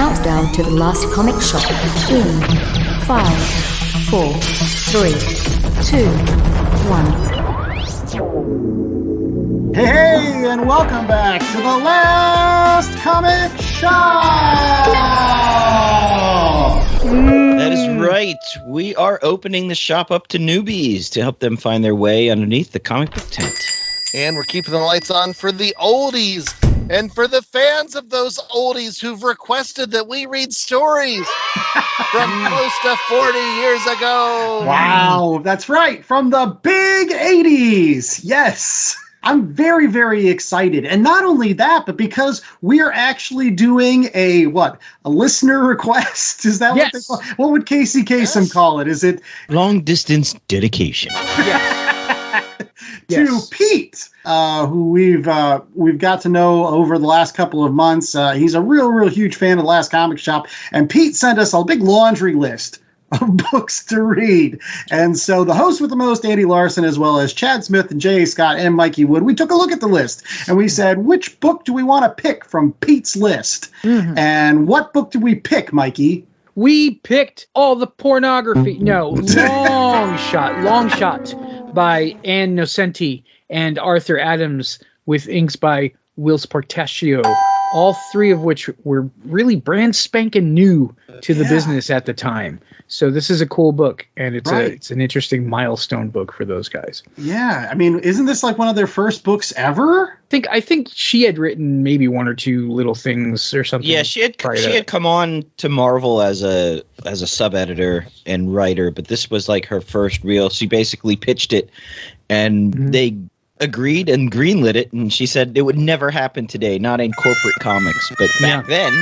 countdown to the last comic shop in 5, 4, 3, 2, 1. Hey, and welcome back to the last comic shop! That is right. We are opening the shop up to newbies to help them find their way underneath the comic book tent. And we're keeping the lights on for the oldies and for the fans of those oldies who've requested that we read stories from close to 40 years ago. Wow, that's right. From the big 80s. Yes. I'm very, very excited. And not only that, but because we're actually doing a listener request? Is that what they call it? What would Casey Kasem call it? Is it long distance dedication? To Pete, who we've got to know over the last couple of months. He's a real huge fan of the Last Comic Shop. And Pete sent us a big laundry list of books to read. And so the host with the most, Andy Larson, as well as Chad Smith and J.A. Scott and Mikey Wood, we took a look at the list and we said, which book do we want to pick from Pete's list? Mm-hmm. And what book did we pick, Mikey? We picked all the pornography. No, Longshot by Ann Nocenti and Arthur Adams with inks by Whilce Portacio. All three of which were really brand spanking new to the business at the time. So this is a cool book, and it's an interesting milestone book for those guys. Yeah, I mean, isn't this like one of their first books ever? I think she had written maybe one or two little things or something. Yeah, she had come on to Marvel as a sub-editor and writer, but this was like her first real. She basically pitched it, and they agreed and greenlit it, and she said it would never happen today, not in corporate comics, but back then.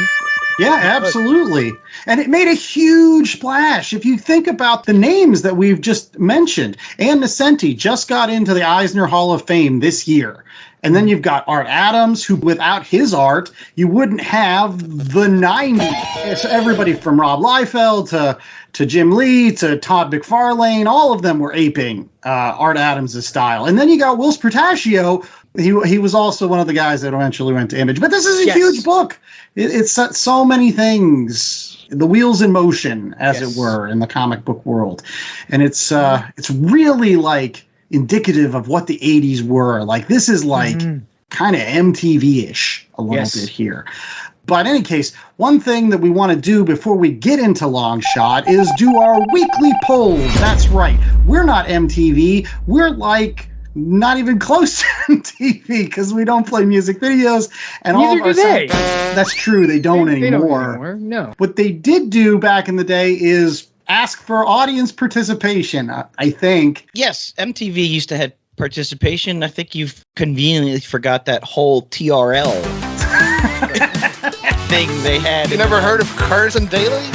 Yeah, absolutely. And it made a huge splash. If you think about the names that we've just mentioned, Ann Nocenti just got into the Eisner Hall of Fame this year. And then you've got Art Adams, who without his art, you wouldn't have the 90s. So everybody from Rob Liefeld to Jim Lee to Todd McFarlane, all of them were aping Art Adams' style. And then you got Whilce Portacio. He was also one of the guys that eventually went to Image. But this is a huge book. It's set so many things, the wheels in motion, as it were, in the comic book world. And it's really like indicative of what the 80s were. Like, this is like kind of MTV-ish a little bit here. But in any case, one thing that we want to do before we get into Longshot is do our weekly polls. That's right. We're not MTV. We're like not even close to MTV because we don't play music videos. And neither all of do they. That's true. They don't anymore. They don't anymore. No. What they did do back in the day is ask for audience participation, I think. Yes, MTV used to have participation. I think you've conveniently forgot that whole TRL thing they had. You never heard of Cars and Dailies?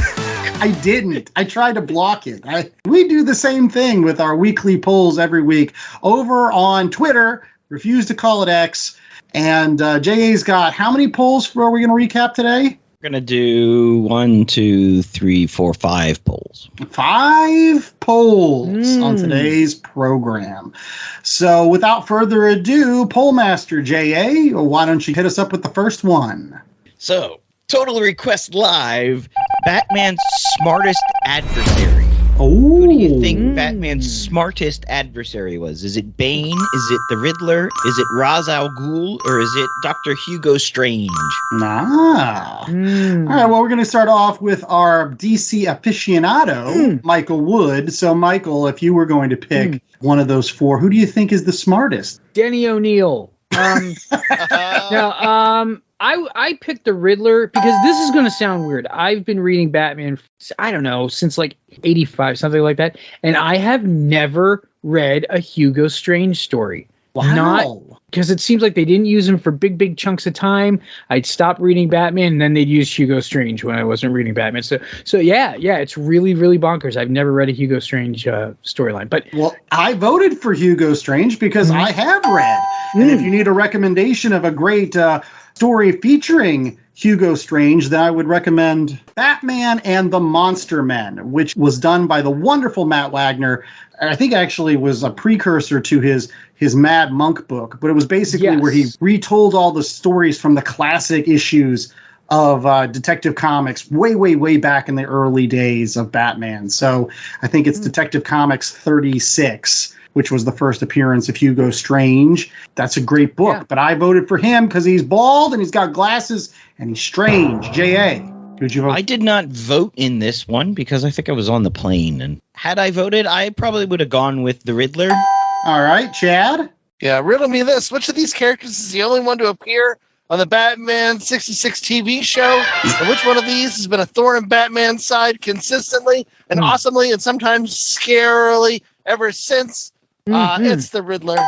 I didn't. I tried to block it. We do the same thing with our weekly polls every week over on Twitter. Refuse to call it X. And JA's got how many polls are we going to recap today? We're going to do 1, 2, 3, 4, 5 polls. 5 polls on today's program. So without further ado, Pollmaster JA, why don't you hit us up with the first one? So, Total Request Live, Batman's smartest adversary. Oh. Who do you think Batman's smartest adversary was? Is it Bane? Is it the Riddler? Is it Ra's al Ghul? Or is it Dr. Hugo Strange? All right, well, we're going to start off with our DC aficionado, Michael Wood. So, Michael, if you were going to pick one of those 4, who do you think is the smartest? Denny O'Neil. I picked the Riddler because this is going to sound weird. I've been reading Batman, I don't know, since like 85, something like that. And I have never read a Hugo Strange story. Wow. Not because it seems like they didn't use him for big chunks of time. I'd stop reading Batman and then they'd use Hugo Strange when I wasn't reading Batman. So yeah, it's really bonkers. I've never read a Hugo Strange storyline. But well, I voted for Hugo Strange because I have read. And if you need a recommendation of a great story featuring Hugo Strange, then I would recommend Batman and the Monster Men, which was done by the wonderful Matt Wagner. I think actually was a precursor to his Mad Monk book, but it was basically where he retold all the stories from the classic issues of Detective Comics way back in the early days of Batman. So I think it's Detective Comics 36, which was the first appearance of Hugo Strange. That's a great book, but I voted for him because he's bald and he's got glasses and he's strange. J.A., who'd you vote? I did not vote in this one because I think I was on the plane. And had I voted, I probably would have gone with the Riddler. All right, Chad? Yeah, riddle me this. Which of these characters is the only one to appear on the Batman 66 TV show? And which one of these has been a thorn in Batman's side consistently and awesomely and sometimes scarily ever since? It's the Riddler.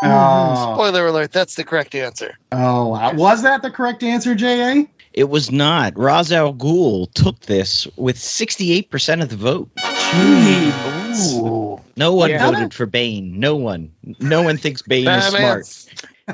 Spoiler alert, that's the correct answer. Oh, was that the correct answer, J.A.? It was not. Ra's al Ghul took this with 68% of the vote. Ooh. No one voted for Bane. No one. No one thinks Bane is smart.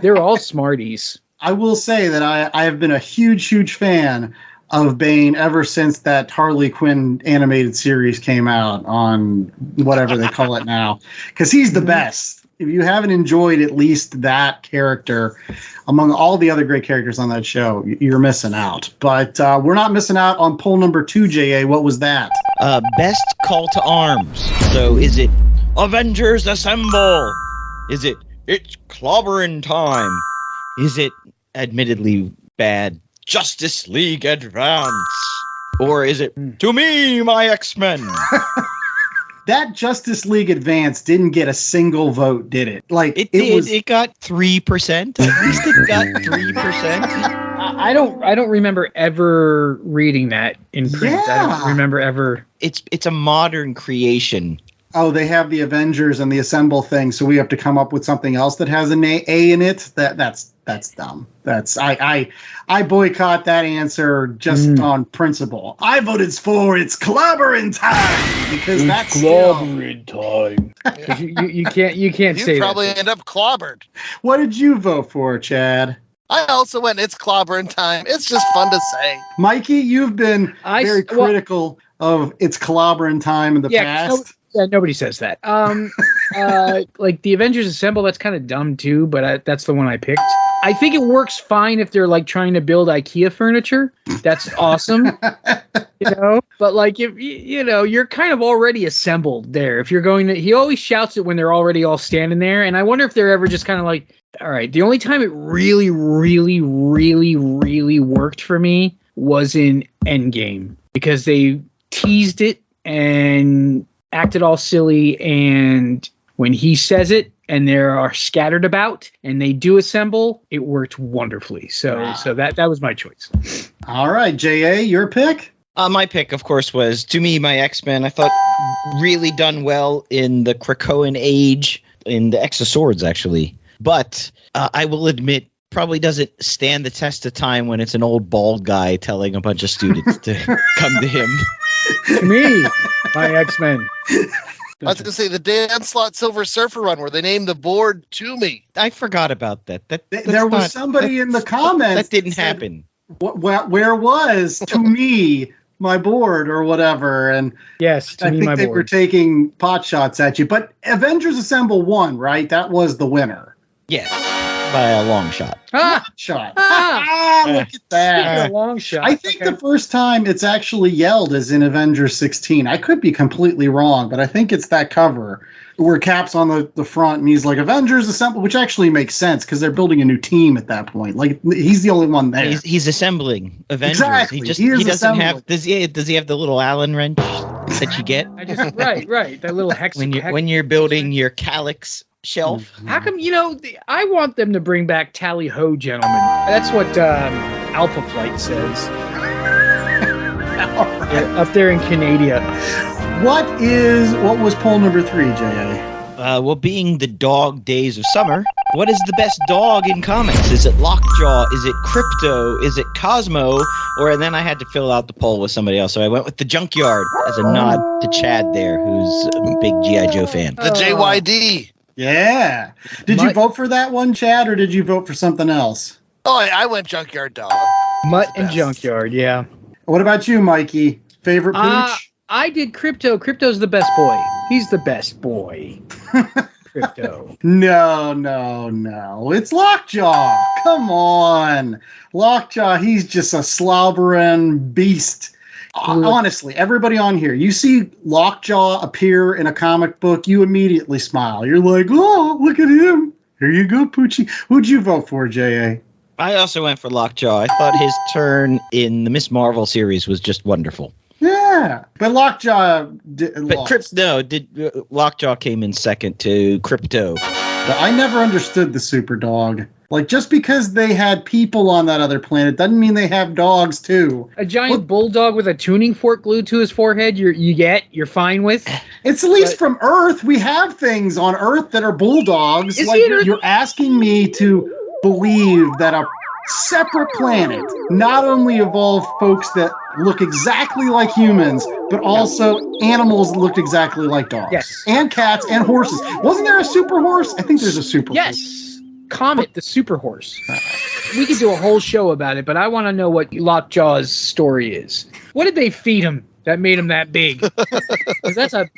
They're all smarties. I will say that I have been a huge fan of Bane ever since that Harley Quinn animated series came out on whatever they call it now, because he's the best. If you haven't enjoyed at least that character among all the other great characters on that show, you're missing out. But we're not missing out on poll number 2, J.A. What was that? Best call to arms. So is it Avengers Assemble? Is it It's Clobbering Time? Is it, admittedly bad, Justice League Advance? Or is it To Me, My X-Men? That Justice League Advance didn't get a single vote, did it? Like it did. It got 3%. At least it got 3%. I don't remember ever reading that in print. Yeah. I don't remember ever. It's a modern creation. Oh, they have the Avengers and the Assemble thing, so we have to come up with something else that has an A in it. That's dumb. I boycott that answer just on principle. I voted for It's Clobbering Time because that's Clobbering Time. You can't say You'd probably that. end up clobbered. What did you vote for, Chad? I also went It's Clobbering Time. It's just fun to say. Mikey, you've been very critical of It's Clobbering Time in the past. Nobody says that. Like the Avengers Assemble, that's kind of dumb too, but that's the one I picked. I think it works fine if they're like trying to build IKEA furniture. That's awesome, But like if you're kind of already assembled there. If you're going to, he always shouts it when they're already all standing there, and I wonder if they're ever just kind of like, all right. The only time it really worked for me was in Endgame because they teased it and acted all silly, and when he says it and they are scattered about and they do assemble, it worked wonderfully. So that was my choice. All right, J.A., your pick? My pick, of course, was To Me, My X-Men. I thought really done well in the Krakoan age, in the X of Swords, actually. But I will admit, probably doesn't stand the test of time when it's an old bald guy telling a bunch of students to come to him. To me, my X-Men. I was going to say the Dan Slott Silver Surfer run where they named the board To Me. I forgot about that. There was somebody in the comments that didn't happen. Where was To Me, my board or whatever? And yes, I think they were taking pot shots at you. But Avengers Assemble won, right? That was the winner. Yes. By a long shot. Look at that. A long shot. I think the first time it's actually yelled is in Avengers 16. I could be completely wrong, but I think it's that cover where Cap's on the front and he's like, Avengers Assemble, which actually makes sense because they're building a new team at that point. Like, he's the only one there. He's assembling Avengers. Exactly. He doesn't have. Does he have the little Allen wrench that you get? Right. That little hex. When you're building your calyx shelf. How come, I want them to bring back Tally Ho, gentlemen. That's what Alpha Flight says. Up there in Canada. What was poll number 3, J.A.? Well, being the dog days of summer, what is the best dog in comics? Is it Lockjaw? Is it Crypto? Is it Cosmo? And then I had to fill out the poll with somebody else, so I went with the Junkyard as a nod to Chad there, who's a big G.I. Joe fan. The JYD. Yeah. Did you vote for that one, Chad, or did you vote for something else? Oh, I went Junkyard Dog. Mutt and Junkyard, yeah. What about you, Mikey? Favorite pooch? I did Crypto. Crypto's the best boy. He's the best boy. Crypto. No. It's Lockjaw. Come on. Lockjaw, he's just a slobbering beast. Honestly, everybody on here, you see Lockjaw appear in a comic book, you immediately smile. You're like, oh, look at him. Here you go, Poochie. Who'd you vote for, J.A.? I also went for Lockjaw. I thought his turn in the Miss Marvel series was just wonderful. Yeah, but Lockjaw Lockjaw came in second to Crypto. But I never understood the super dog. Like, just because they had people on that other planet doesn't mean they have dogs too. A giant bulldog with a tuning fork glued to his forehead, you're fine with? It's at least from Earth. We have things on Earth that are bulldogs. Is Like, he Earth? you're asking me to believe that a separate planet not only evolved folks that look exactly like humans, but also animals that looked exactly like dogs. Yes. And cats and horses. Wasn't there a super horse? I think there's a super horse. Yes. Comet the super horse. We could do a whole show about it, but I want to know what Lockjaw's story is. What did they feed him that made him that big? 'Cause that's a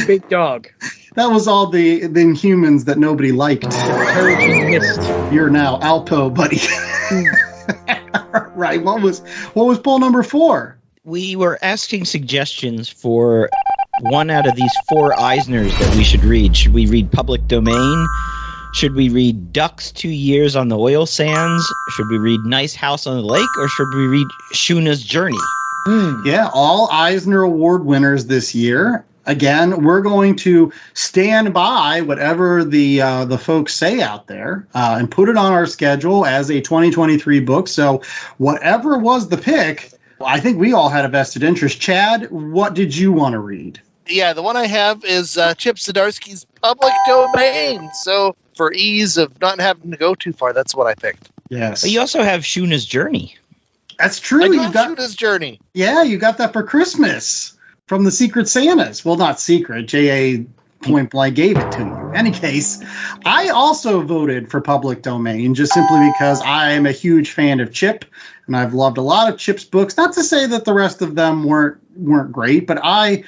big dog. That was all the Inhumans that nobody liked. Courage and mist. You're now Alpo, buddy. Right. What was poll number 4? We were asking suggestions for one out of these 4 Eisners that we should read. Should we read Public Domain? Should we read Ducks 2 Years on the Oil Sands? Should we read Nice House on the Lake? Or should we read Shuna's Journey? Yeah, all Eisner Award winners this year. Again, we're going to stand by whatever the folks say out there and put it on our schedule as a 2023 book. So whatever was the pick, I think we all had a vested interest. Chad, what did you want to read? Yeah, the one I have is Chip Zdarsky's Public Domain. So for ease of not having to go too far, that's what I picked. Yes. But you also have Shuna's Journey. That's true. I got Shuna's Journey. Yeah, you got that for Christmas from the Secret Santas. Well, not secret. J.A. point blank gave it to you. In any case, I also voted for Public Domain just simply because I am a huge fan of Chip, and I've loved a lot of Chip's books. Not to say that the rest of them weren't great, but I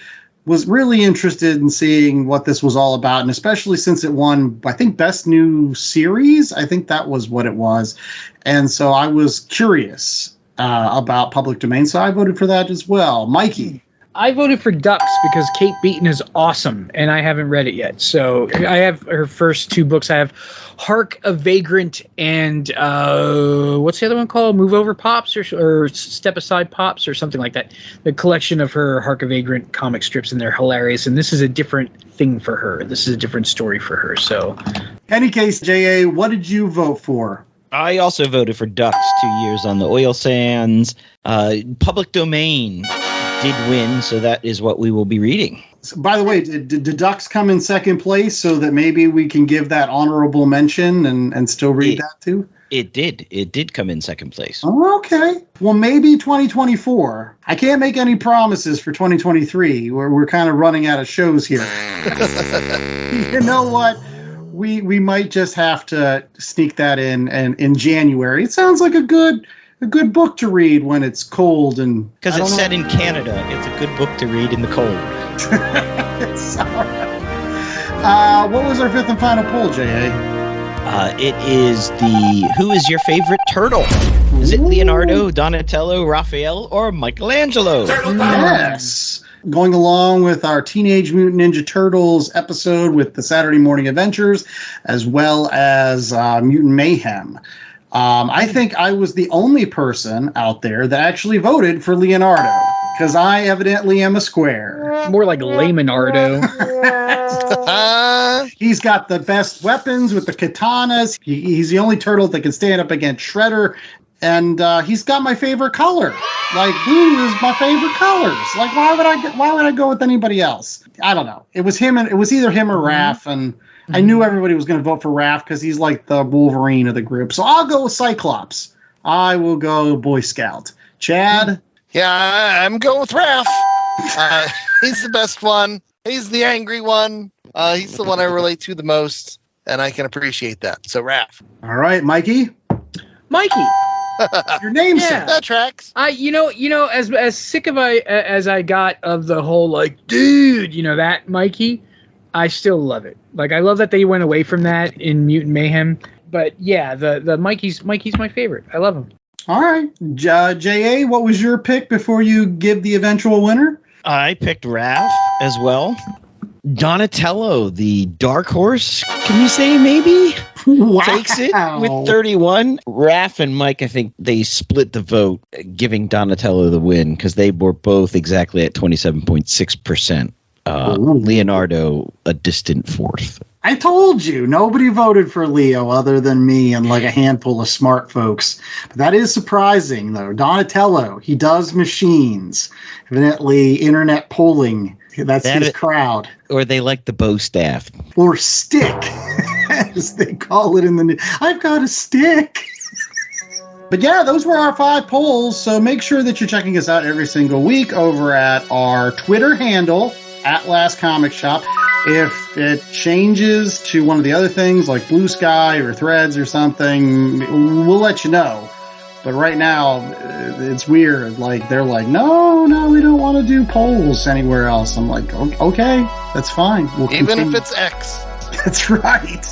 was really interested in seeing what this was all about, and especially since it won, I think, Best New Series. I think that was what it was. And so I was curious about Public Domain, so I voted for that as well. Mikey. I voted for Ducks because Kate Beaton is awesome, and I haven't read it yet. So I have her first 2 books. I have Hark a Vagrant and what's the other one called? Move Over Pops or Step Aside Pops or something like that. The collection of her Hark a Vagrant comic strips, and they're hilarious. And this is a different thing for her. This is a different story for her. So, any case, J.A., what did you vote for? I also voted for Ducks 2 Years on the Oil Sands. Public Domain did win, so that is what we will be reading. By the way, did Ducks come in second place so that maybe we can give that honorable mention and still read that too? It did. It did come in second place. Oh, okay. Well, maybe 2024. I can't make any promises for 2023. We're kind of running out of shows here. You know what? We might just have to sneak that in January. It sounds like a good book to read when it's cold and because it's set in Canada. It's a good book to read in the cold. It's all right. What was our 5th and final poll, J.A.? It is who is your favorite turtle? Is it Leonardo, Donatello, Raphael, or Michelangelo? Yes. Going along with our Teenage Mutant Ninja Turtles episode with the Saturday Morning Adventures, as well as Mutant Mayhem. I think I was the only person out there that actually voted for Leonardo, because I evidently am a square. more like Leonardo. He's got the best weapons with the katanas. He's the only turtle that can stand up against Shredder. And he's got my favorite color. Like, blue is my favorite colors. Like, why would I go with anybody else? I don't know. It was him, and it was either him or Raph, and I knew everybody was going to vote for Raph because he's like the Wolverine of the group. So I'll go with Cyclops. I will go Boy Scout. Chad? Yeah, I'm going with Raph. He's the best one. He's the angry one. He's the one I relate to the most, and I can appreciate that. So Raph. All right, Mikey. Mikey. Your name's that tracks. You know, as sick as I got of the whole like, dude, that Mikey, I still love it. Like, I love that they went away from that in Mutant Mayhem. But yeah, the Mikey's my favorite. I love him. All right. J.A., what was your pick before you give the eventual winner? I picked Raph as well. Donatello, the dark horse, can you say maybe? Wow. Takes it with 31. Raph and Mike, I think they split the vote, giving Donatello the win because they were both exactly at 27.6%. Leonardo, a distant fourth. I told you, nobody voted for Leo other than me and like a handful of smart folks. But that is surprising, though. Donatello, he does machines. Evidently, internet polling, that's his crowd. Or they like the bow staff. Or stick, as they call it in the news. I've got a stick. But yeah, those were our 5 polls. So make sure that you're checking us out every single week over at our Twitter handle, at Last Comic Shop. If it changes to one of the other things like Blue Sky or Threads or something, we'll let you know. But right now, it's weird. Like, they're like, no, we don't want to do polls anywhere else. I'm like, okay, that's fine. Even if it's X. That's right.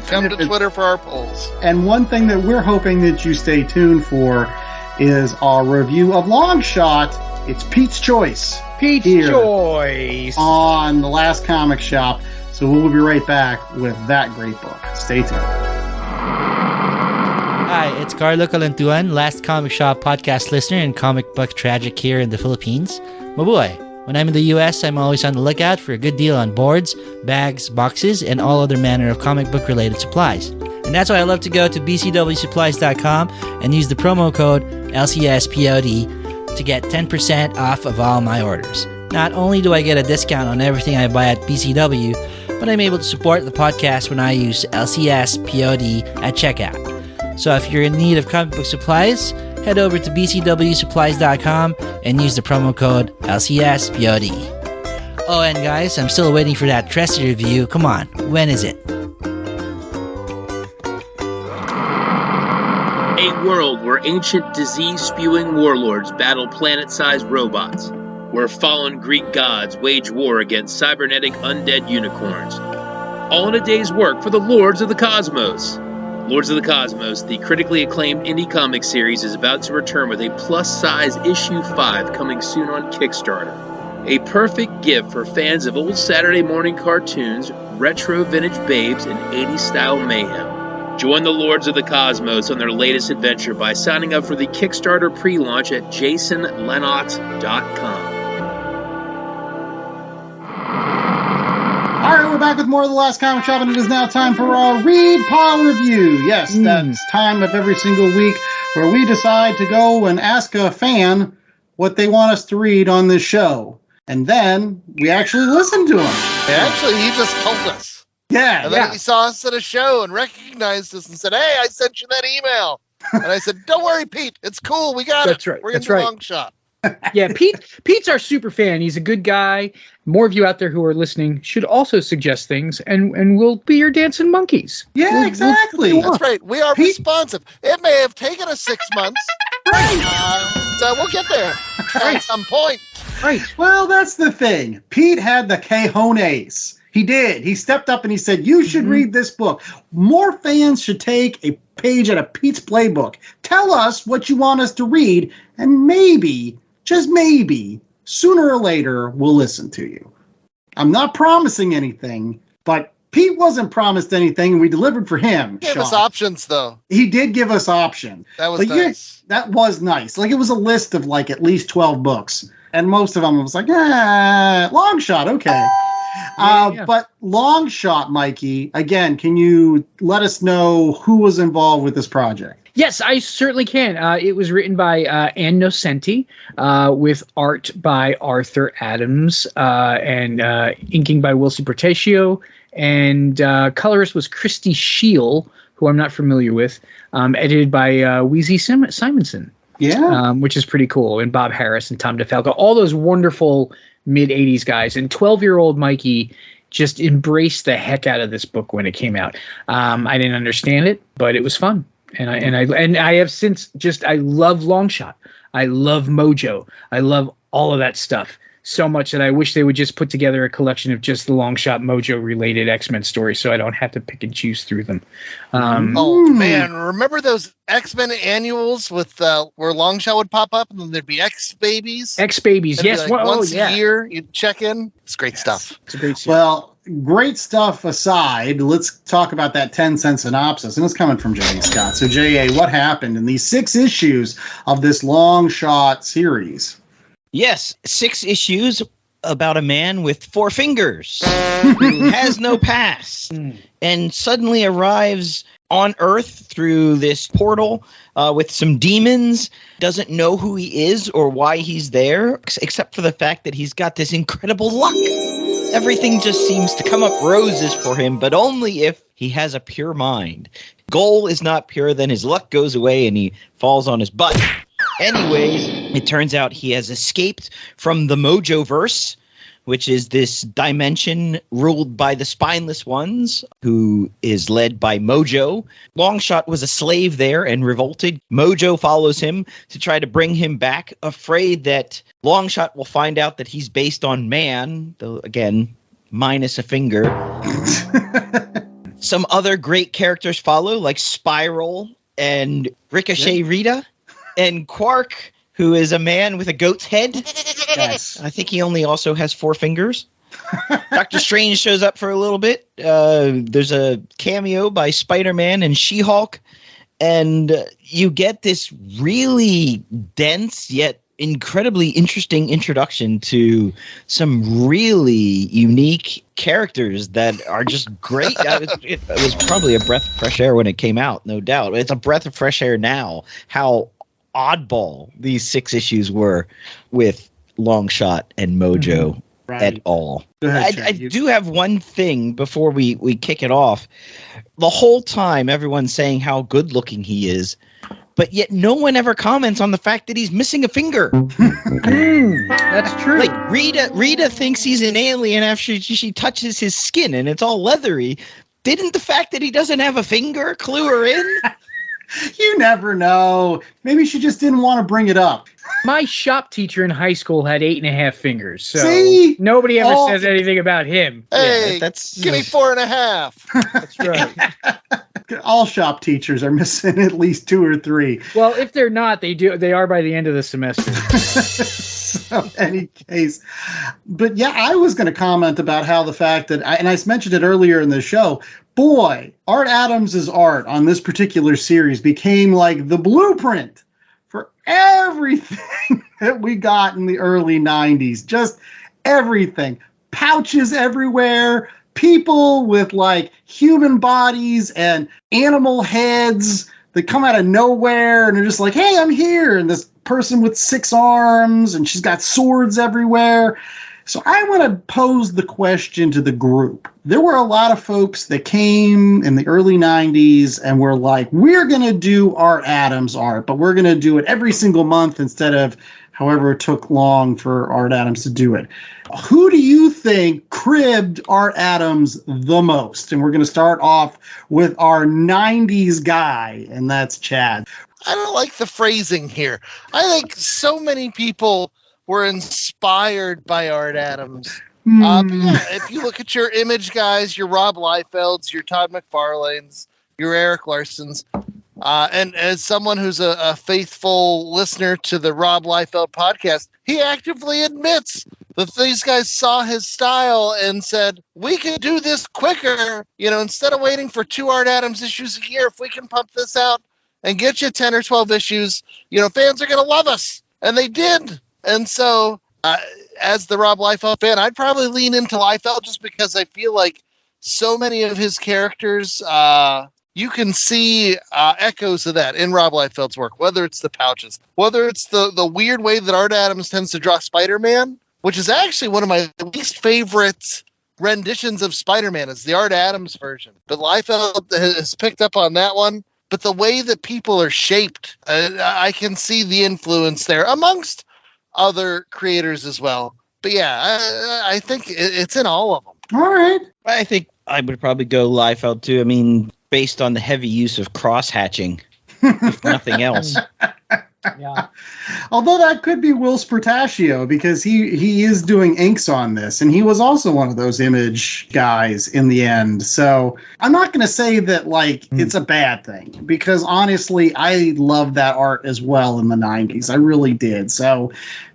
Come to Twitter for our polls. And one thing that we're hoping that you stay tuned for is our review of Longshot. It's Pete's Choice. Pete's Choice. On the Last Comic Shop. So we'll be right back with that great book. Stay tuned. Hi, it's Carlo Calantuan, Last Comic Shop podcast listener and comic book tragic here in the Philippines. Mabuhay! When I'm in the US, I'm always on the lookout for a good deal on boards, bags, boxes, and all other manner of comic book related supplies. And that's why I love to go to bcwsupplies.com and use the promo code LCSPOD to get 10% off of all my orders. Not only do I get a discount on everything I buy at BCW, but I'm able to support the podcast when I use LCSPOD at checkout. So if you're in need of comic book supplies, head over to bcwsupplies.com and use the promo code LCSPOD. Oh, and guys, I'm still waiting for that Tressie review. Come on, when is it? A world where ancient disease-spewing warlords battle planet-sized robots, where fallen Greek gods wage war against cybernetic undead unicorns. All in a day's work for the Lords of the Cosmos. Lords of the Cosmos, the critically acclaimed indie comic series, is about to return with a plus-size issue 5 coming soon on Kickstarter. A perfect gift for fans of old Saturday morning cartoons, retro vintage babes, and 80s style mayhem. Join the Lords of the Cosmos on their latest adventure by signing up for the Kickstarter pre-launch at jasonlennox.com. All right, we're back with more of the Last Comic Shop, and it is now time for our Read Pile Review. Yes, that's time of every single week where we decide to go and ask a fan what they want us to read on this show. And then we actually listen to them. Actually, he just told us. Yeah, and then he saw us at a show and recognized us and said, hey, I sent you that email. And I said, don't worry, Pete. It's cool. We got That's it. Right. We're going to do Longshot. Yeah, Pete's our super fan. He's a good guy. More of you out there who are listening should also suggest things, and we'll be your dancing monkeys. Yeah, exactly. That's right. We are responsive. It may have taken us 6 months. Right. So we'll get there at some point. Right. Well, that's the thing. Pete had the cojones. He did. He stepped up and he said, you should read this book. More fans should take a page out of Pete's playbook. Tell us what you want us to read, and maybe, just maybe, sooner or later, we'll listen to you. I'm not promising anything, but Pete wasn't promised anything, and we delivered for him. He gave us options, though. He did give us options. That was nice. Yeah, that was nice. Like, it was a list of, like, at least 12 books. And most of them was like, Longshot, okay. But Longshot, Mikey, again, can you let us know who was involved with this project? Yes, I certainly can. It was written by Ann Nocenti, with art by Arthur Adams, and inking by Wilson Portaccio, and colorist was Christy Scheel, who I'm not familiar with, edited by Weezy Simonson. Yeah. Which is pretty cool. And Bob Harris and Tom DeFalco, all those wonderful mid-'80s guys. And 12-year-old Mikey just embraced the heck out of this book when it came out. I didn't understand it, but it was fun. And I have since I love Longshot. I love Mojo. I love all of that stuff. so much that I wish they would just put together a collection of just the Longshot Mojo related X-Men stories, so I don't have to pick and choose through them. Oh man, remember those X-Men annuals with where Longshot would pop up and then there'd be X-Babies? X-Babies, yes. Once a year, you'd check in. It's great stuff. It's a great series. Well, great stuff aside, let's talk about that 10-cent synopsis. And it's coming from J.A. Scott. So, J.A., what happened in these 6 issues of this Longshot series? Yes, 6 issues about a man with 4 fingers who has no past and suddenly arrives on Earth through this portal with some demons, doesn't know who he is or why he's there, except for the fact that he's got this incredible luck. Everything just seems to come up roses for him, but only if he has a pure mind. Goal is not pure, then his luck goes away and he falls on his butt. Anyways, it turns out he has escaped from the Mojoverse, which is this dimension ruled by the Spineless Ones, who is led by Mojo. Longshot was a slave there and revolted. Mojo follows him to try to bring him back, afraid that Longshot will find out that he's based on man, though, again, minus a finger. Some other great characters follow, like Spiral and Ricochet Rita. And Quark, who is a man with a goat's head. Yes. I think he only also has 4 fingers. Doctor Strange shows up for a little bit. There's a cameo by Spider-Man and She-Hulk. And you get this really dense yet incredibly interesting introduction to some really unique characters that are just great. It was probably a breath of fresh air when it came out, no doubt. It's a breath of fresh air now, how oddball these 6 issues were with Longshot and Mojo at all. I do have one thing before we kick it off. The whole time everyone's saying how good looking he is, but yet no one ever comments on the fact that he's missing a finger. That's true. Like Rita thinks he's an alien after she touches his skin and it's all leathery. Didn't the fact that he doesn't have a finger clue her in? You never know. Maybe she just didn't want to bring it up. My shop teacher in high school had 8.5 fingers, so See? nobody ever says anything about him. Hey, give me 4.5. That's right. All shop teachers are missing at least 2 or 3. Well, if they're not, they are by the end of the semester. So, in any case, but yeah, I was going to comment about how the fact that, and I mentioned it earlier in the show, boy, Art Adams' art on this particular series became like the blueprint for everything that we got in the early 90s. Just everything. Pouches everywhere. People with like human bodies and animal heads that come out of nowhere and are just like, hey, I'm here. And this person with 6 arms and she's got swords everywhere. So I want to pose the question to the group. There were a lot of folks that came in the early 90s and were like, we're going to do Art Adams art, but we're going to do it every single month instead of however it took long for Art Adams to do it. Who do you think cribbed Art Adams the most? And we're going to start off with our 90s guy, and that's Chad. I don't like the phrasing here. I think so many people were inspired by Art Adams. But yeah, if you look at your Image guys, your Rob Liefelds, your Todd McFarlanes, your Eric Larsons, and as someone who's a faithful listener to the Rob Liefeld podcast, he actively admits that these guys saw his style and said, we can do this quicker. Instead of waiting for 2 Art Adams issues a year, if we can pump this out and get you 10 or 12 issues, fans are going to love us. And they did. And so, as the Rob Liefeld fan, I'd probably lean into Liefeld just because I feel like so many of his characters, you can see echoes of that in Rob Liefeld's work, whether it's the pouches, whether it's the weird way that Art Adams tends to draw Spider-Man, which is actually one of my least favorite renditions of Spider-Man, is the Art Adams version. But Liefeld has picked up on that one. But the way that people are shaped, I can see the influence there amongst other creators as well. But yeah, I think it's in all of them. All right. I think I would probably go Liefeld too. I mean, based on the heavy use of cross-hatching, if nothing else. Yeah. Although that could be Will Spartaccio, because he is doing inks on this, and he was also one of those Image guys in the end. So I'm not going to say that it's a bad thing, because honestly, I loved that art as well in the 90s. I really did. So,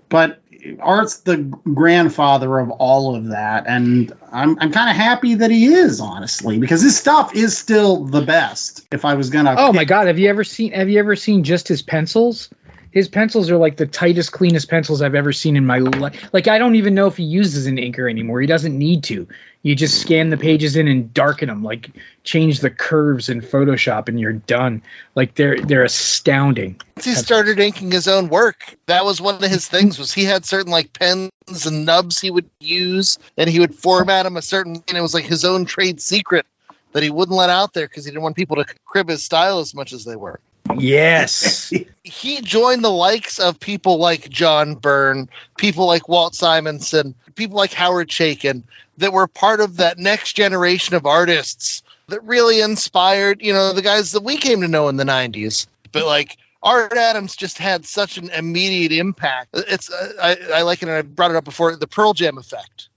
but Art's the grandfather of all of that, and I'm kind of happy that he is, honestly, because his stuff is still the best. If I was gonna, my God, have you ever seen just his pencils? His pencils are like the tightest, cleanest pencils I've ever seen in my life. Like, I don't even know if he uses an inker anymore. He doesn't need to. You just scan the pages in and darken them, like change the curves in Photoshop, and you're done. Like, they're astounding. Once he started inking his own work, that was one of his things. Was he had certain pens and nubs he would use, and he would format them a certain, and it was like his own trade secret that he wouldn't let out there because he didn't want people to crib his style as much as they were. Yes. He joined the likes of people like John Byrne, people like Walt Simonson, people like Howard Chaykin, that were part of that next generation of artists that really inspired, the guys that we came to know in the 90s. But Art Adams just had such an immediate impact. It's I like it, and I brought it up before, the Pearl Jam effect.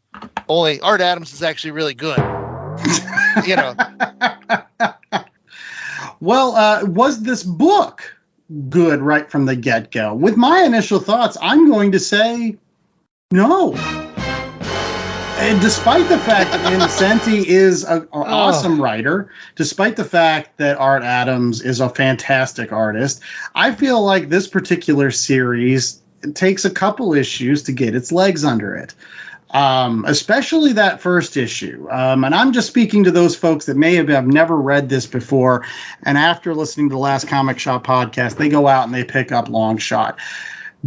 Only Art Adams is actually really good. Well, was this book good right from the get-go? With my initial thoughts, I'm going to say no. And despite the fact that Nocenti is an awesome writer, despite the fact that Art Adams is a fantastic artist, I feel like this particular series takes a couple issues to get its legs under it. Especially that first issue. And I'm just speaking to those folks that may have never read this before, and after listening to the last Comic Shop podcast, they go out and they pick up Longshot.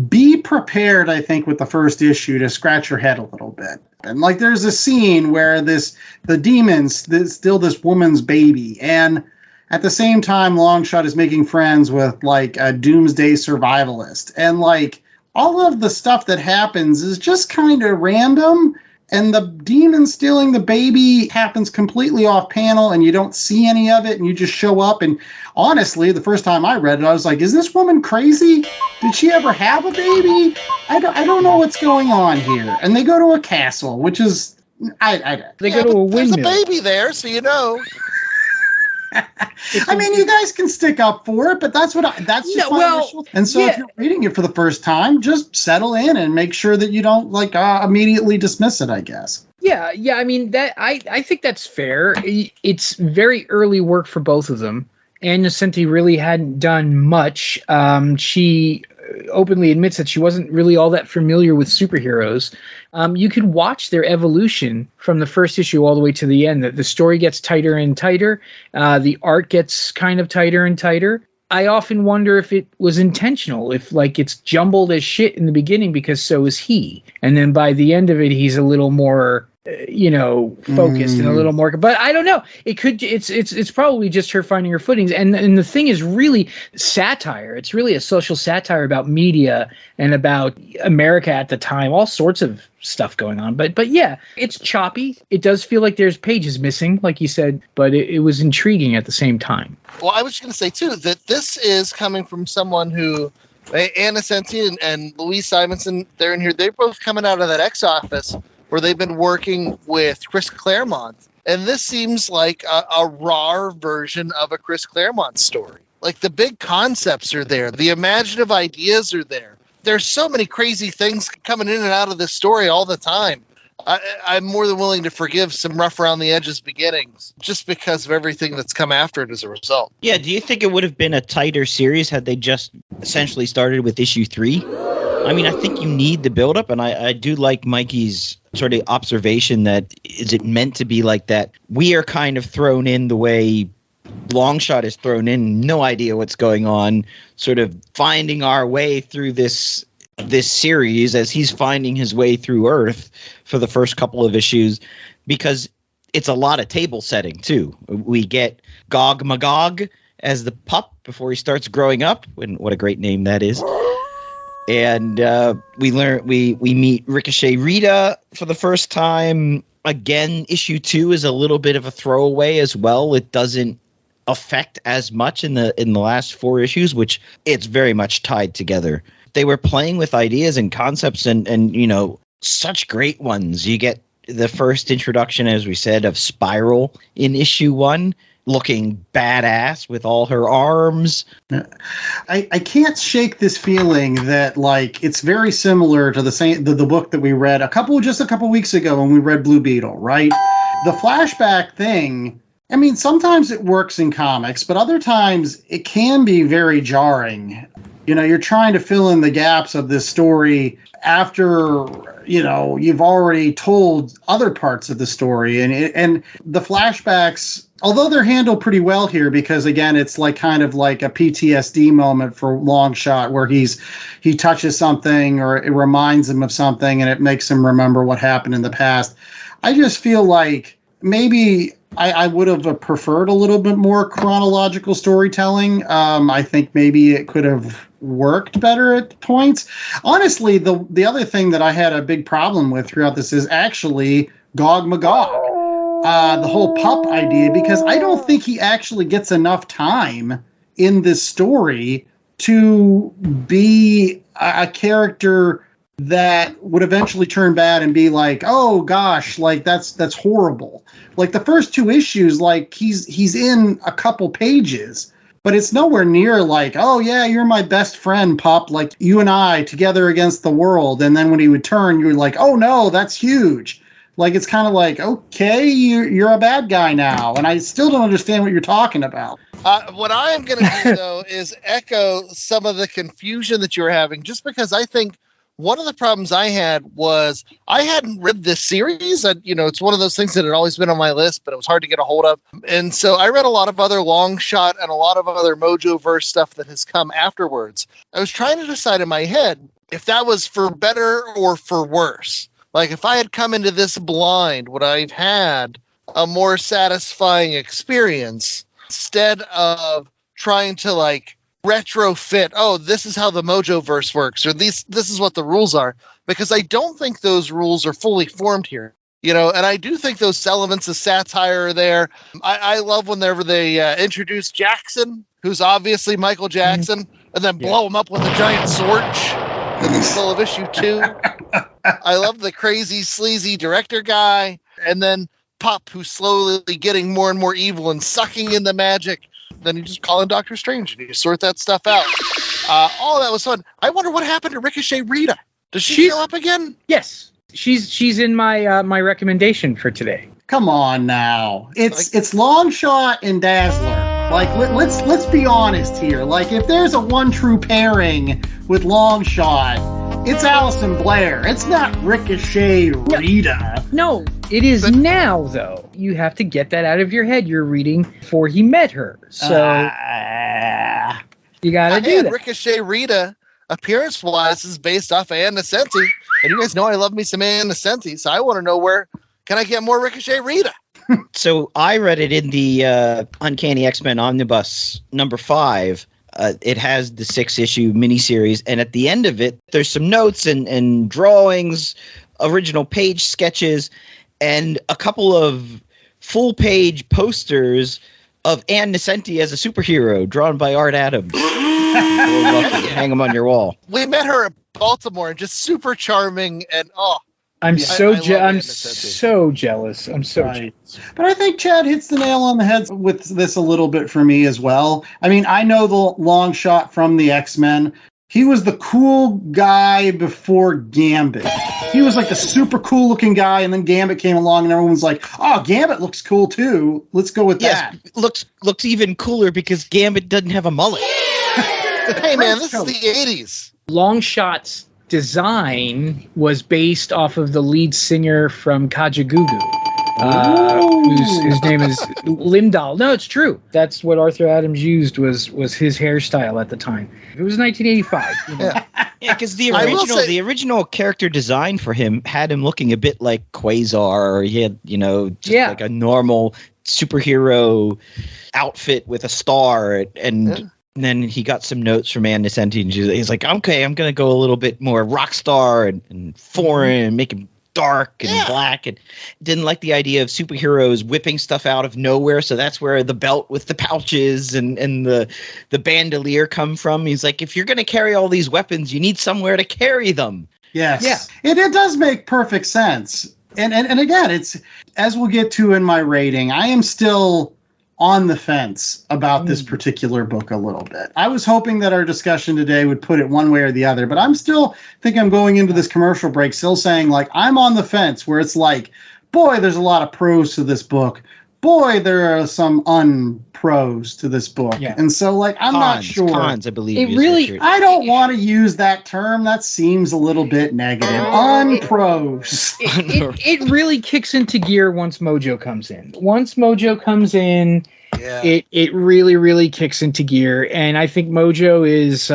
Be prepared, I think, with the first issue to scratch your head a little bit. And there's a scene where the demon's still this woman's baby, and at the same time, Longshot is making friends with a doomsday survivalist, and all of the stuff that happens is just kind of random, and the demon stealing the baby happens completely off panel, and you don't see any of it, and you just show up. And honestly, the first time I read it, I was like, is this woman crazy? Did she ever have a baby? I don't know what's going on here. And they go to a castle, which is... They go to a windmill. There's a baby there, so you know. I mean, you guys can stick up for it, but that's just my initial. And so if you're reading it for the first time, just settle in and make sure that you don't immediately dismiss it, I guess. Yeah. I mean, that I think that's fair. It's very early work for both of them, and Nocenti really hadn't done much. She openly admits that she wasn't really all that familiar with superheroes. You could watch their evolution from the first issue all the way to the end. The story gets tighter and tighter. The art gets kind of tighter and tighter. I often wonder if it was intentional, if it's jumbled as shit in the beginning because so is he. And then by the end of it, he's a little more, focused and a little more, but I don't know. It's probably just her finding her footings. And the thing is really satire. It's really a social satire about media and about America at the time, all sorts of stuff going on. But yeah, it's choppy. It does feel like there's pages missing, like you said, but it was intriguing at the same time. Well, I was going to say too, that this is coming from someone who, Anna Nocenti and Louise Simonson, they're in here. They're both coming out of that X office where they've been working with Chris Claremont. And this seems like a raw version of a Chris Claremont story. The big concepts are there. The imaginative ideas are there. There's so many crazy things coming in and out of this story all the time. I'm more than willing to forgive some rough around the edges beginnings just because of everything that's come after it as a result. Yeah, do you think it would have been a tighter series had they just essentially started with issue 3? I mean, I think you need the buildup, and I do like Mikey's sort of observation that is it meant to be like that? We are kind of thrown in the way Longshot is thrown in, no idea what's going on, sort of finding our way through this series as he's finding his way through Earth for the first couple of issues, because it's a lot of table setting too. We get Gog Magog as the pup before he starts growing up, and what a great name that is. And we meet Ricochet Rita for the first time. Again, issue 2 is a little bit of a throwaway as well. It doesn't affect as much in the last 4 issues, which it's very much tied together. They were playing with ideas and concepts and you know, such great ones. You get the first introduction, as we said, of Spiral in issue 1, looking badass with all her arms. I can't shake this feeling that like it's very similar to the book that we read a couple weeks ago when we read Blue Beetle, right? The flashback thing, I mean, sometimes it works in comics, but other times it can be very jarring. You know, you're trying to fill in the gaps of this story after, you know, you've already told other parts of the story. And the flashbacks, although they're handled pretty well here, because again, it's like kind of like a PTSD moment for Longshot where he touches something or it reminds him of something and it makes him remember what happened in the past. I just feel like maybe I would have preferred a little bit more chronological storytelling. I think maybe it could have worked better at points. Honestly, the other thing that I had a big problem with throughout this is actually Gog Magog, the whole pup idea, because I don't think he actually gets enough time in this story to be a character that would eventually turn bad and be like, oh gosh, like that's horrible. Like the first 2 issues, like he's in a couple pages, but it's nowhere near like, oh yeah, you're my best friend, pup, like you and I together against the world. And then when he would turn, you're like, oh no, that's huge. Like it's kind of like, okay, you're a bad guy now, and I still don't understand what you're talking about. What I am going to do though is echo some of the confusion that you were having, just because I think one of the problems I had was I hadn't read this series. You know, it's one of those things that had always been on my list, but it was hard to get a hold of. And so I read a lot of other Longshot and a lot of other Mojoverse stuff that has come afterwards. I was trying to decide in my head if that was for better or for worse. Like if I had come into this blind, would I have had a more satisfying experience instead of trying to like retrofit, oh, this is how the Mojoverse works, or this is what the rules are, because I don't think those rules are fully formed here. You know, and I do think those elements of satire are there. I love whenever they introduce Jackson, who's obviously Michael Jackson, and then blow him up with a giant sword in the middle of issue 2. I love the crazy, sleazy director guy, and then Pup, who's slowly getting more and more evil and sucking in the magic. Then you just call in Doctor Strange and you sort that stuff out. All that was fun. I wonder what happened to Ricochet Rita. Does she show up again? Yes, she's in my my recommendation for today. Come on now, it's Longshot and Dazzler. Like let's be honest here. Like if there's a one true pairing with Longshot, it's Allison Blair. It's not Ricochet Rita. No, it is now though. You have to get that out of your head. You're reading before he met her, so you got to do that. Ricochet Rita, appearance-wise, is based off of Ann Nocenti, and you guys know I love me some Ann Nocenti, so I want to know where can I get more Ricochet Rita. So I read it in the Uncanny X-Men Omnibus number 5. It has the 6-issue miniseries, and at the end of it, there's some notes and drawings, original page sketches, and a couple of full-page posters of Ann Nocenti as a superhero, drawn by Art Adams. Hang them on your wall. We met her in Baltimore, and just super charming, and I'm so jealous. I'm so jealous. But I think Chad hits the nail on the head with this a little bit for me as well. I mean, I know the Longshot from the X-Men. He was the cool guy before Gambit. He was like the super cool looking guy, and then Gambit came along, and everyone's like, "Oh, Gambit looks cool too. Let's go with that." Looks even cooler because Gambit doesn't have a mullet. Hey man, this is the 80s. Longshot's design was based off of the lead singer from Kajagoogoo, whose name is Lindahl. No, it's true. That's what Arthur Adams used was his hairstyle at the time. It was 1985. You know? Yeah, because the original character design for him had him looking a bit like Quasar, or he had like a normal superhero outfit with a star, and then he got some notes from Ann Nocenti, and he's like, okay, I'm going to go a little bit more rock star and foreign, and make him dark and black, and didn't like the idea of superheroes whipping stuff out of nowhere. So that's where the belt with the pouches and the bandolier come from. He's like, if you're going to carry all these weapons, you need somewhere to carry them. Yes. Yeah. It does make perfect sense. And again, it's, as we'll get to in my rating, I am still on the fence about this particular book a little bit. I was hoping that our discussion today would put it one way or the other, but I'm still think I'm going into this commercial break still saying, like, I'm on the fence, where it's like, boy, there's a lot of pros to this book. Boy, there are some unpros to this book. Yeah. And so, like, I'm not sure. Cons, I believe. It really, I don't want to use that term. That seems a little bit negative. Unpros. It really kicks into gear once Mojo comes in. Once Mojo comes in, it really, really kicks into gear. And I think Mojo is,